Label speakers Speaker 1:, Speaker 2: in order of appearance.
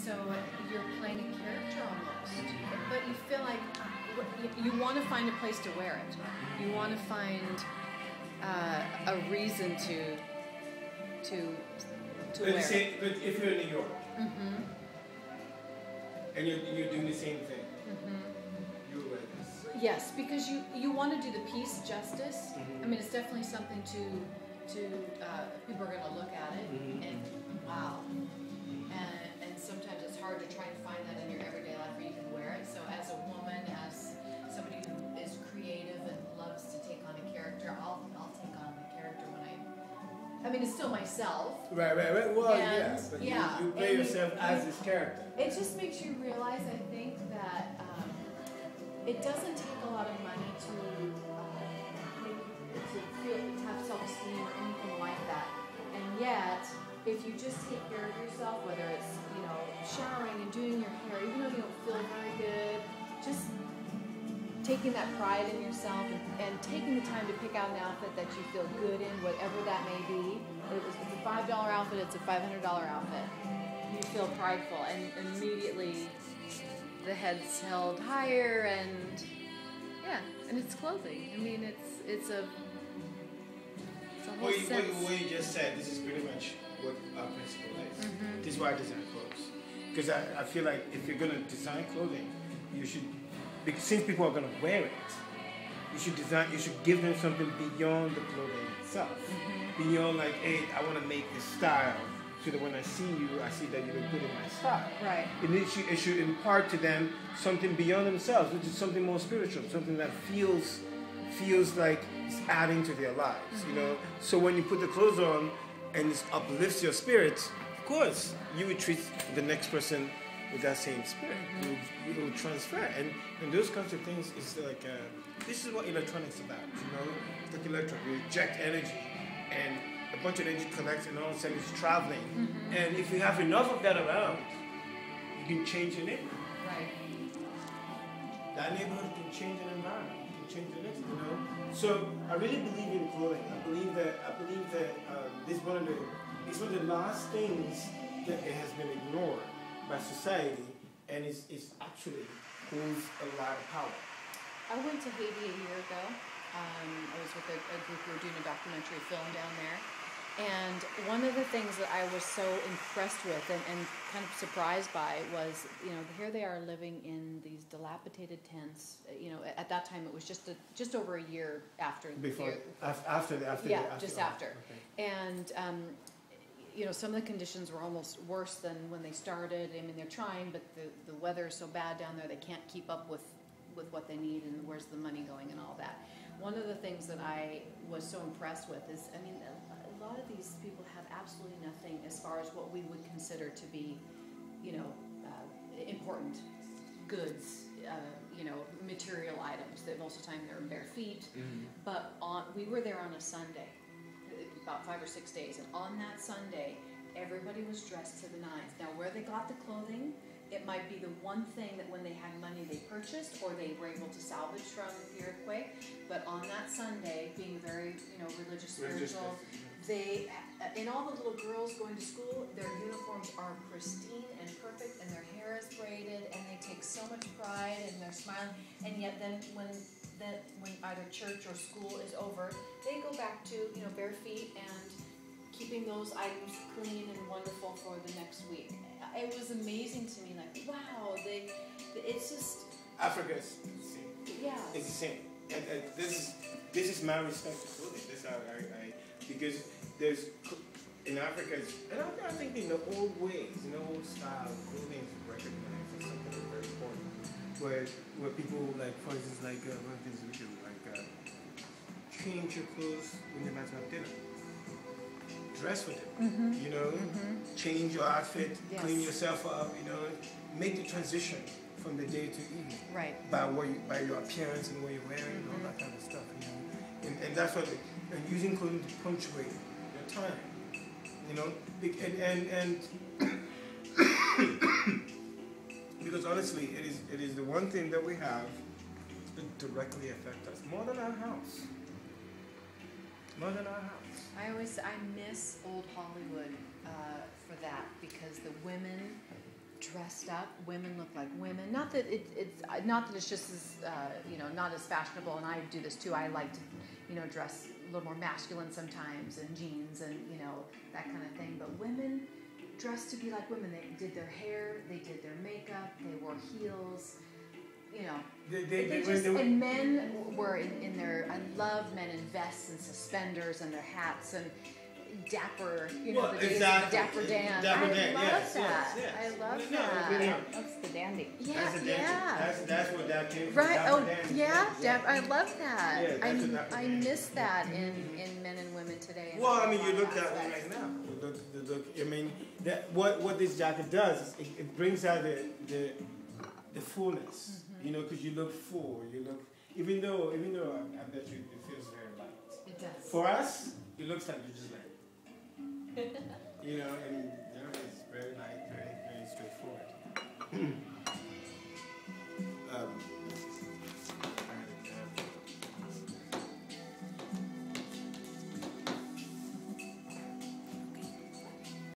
Speaker 1: So you're playing a character almost, but you feel like you want to find a place to wear it. You want to find a reason to wear it.
Speaker 2: But if you're in New York, and you're doing the same thing, you wear this.
Speaker 1: Yes, because you want to do the piece justice. I mean, it's definitely something to people are going to look at it and wow. And sometimes it's hard to try and find that in your everyday life where you can wear it. So as a woman, as somebody who is creative and loves to take on a character, I'll take on the character when I mean, it's still myself.
Speaker 2: Right. Well,
Speaker 1: and,
Speaker 2: but you play yourself as this character.
Speaker 1: It just makes you realize, I think, that it doesn't take a lot of money to have self-esteem or anything like that. And yet, if you just take care of yourself, whether it's, showering and doing your hair, even though you don't feel very good, just taking that pride in yourself and taking the time to pick out an outfit that you feel good in, whatever that may be. If it's a $5 outfit, it's a $500 outfit. You feel prideful, and immediately the head's held higher, and it's clothing. I mean, it's a whole sense.
Speaker 2: What you just said, this is pretty much what our principle is. This is why I design clothes. Because I feel like if you're going to design clothing, you should, because since people are going to wear it, you should give them something beyond the clothing itself. Beyond like, hey, I want to make this style so that when I see you, I see that you look good in my style.
Speaker 1: Right.
Speaker 2: It should impart to them something beyond themselves, which is something more spiritual, something that feels like it's adding to their lives, So when you put the clothes on and it uplifts your spirit, of course, you would treat the next person with that same spirit. You will transfer. And those kinds of things is like, this is what electronics is about, It's like electron. You eject energy and a bunch of energy collects and all of a sudden it's traveling. And if you have enough of that around, you can change your neighborhood.
Speaker 1: Right.
Speaker 2: That neighborhood can change an environment. You can change the next, So I really believe in clothing. I believe that it's one of the last things that it has been ignored by society, and it's actually holds a lot of power.
Speaker 1: I went to Haiti a year ago. I was with a group who were doing a documentary film down there. And one of the things that I was so impressed with and kind of surprised by was, here they are living in these dilapidated tents. At that time it was just over a year after.
Speaker 2: After.
Speaker 1: After. Okay. And some of the conditions were almost worse than when they started. I mean, they're trying, but the weather is so bad down there they can't keep up with what they need and where's the money going and all that. One of the things that I was so impressed with is, a lot of these people have absolutely nothing as far as what we would consider to be, important goods, material items. That most of the time they're bare feet. But we were there on a Sunday, about 5 or 6 days, and on that Sunday, everybody was dressed to the nines. Now, where they got the clothing, it might be the one thing that when they had money they purchased or they were able to salvage from the earthquake. But on that Sunday, being very, religious, spiritual, they, and all the little girls going to school, their uniforms are pristine and perfect, and their hair is braided, and they take so much pride, and they're smiling. And yet then when either church or school is over, they go back to, bare feet and keeping those items clean and wonderful for the next week. It was amazing to me, like, wow, it's just...
Speaker 2: Africa is the same.
Speaker 1: Yeah.
Speaker 2: It's the same. And this is my respect for clothing. This because there's, in Africa, and I think in the old ways, in the old style, clothing is recognized as something very important. Where people, like, for instance, like, one of the things we do, like, change your clothes when you're about to have dinner. Dress with it, change your outfit, clean yourself up, make the transition from the day to evening.
Speaker 1: Right.
Speaker 2: By your appearance and what you're wearing and all that kind of stuff, And that's what, and using clothing to punctuate your time, and because honestly, it is the one thing that we have that directly affects us more than our house. More than our house.
Speaker 1: I miss old Hollywood for that, because the women dressed up. Women look like women. Not that it's just as not as fashionable. And I do this too. I like to dress a little more masculine sometimes, and jeans and that kind of thing. But women dressed to be like women. They did their hair, they did their makeup, they wore heels. And men were in their. I love men in vests and suspenders and their hats and dapper. The days of the Dapper Dan. I love that. I love that.
Speaker 3: That's the dandy.
Speaker 1: Yeah,
Speaker 2: That's what that came from.
Speaker 1: Right. Oh, yeah. I love that. Yeah, I miss that in men and women today.
Speaker 2: Well, I mean, you look that way right now. You look. I mean, what this jacket does is it brings out the fullness. Because you look full. You look even though I bet you it feels very light.
Speaker 1: It does.
Speaker 2: For us, it looks like you're just like. And it's very light, very, very straightforward.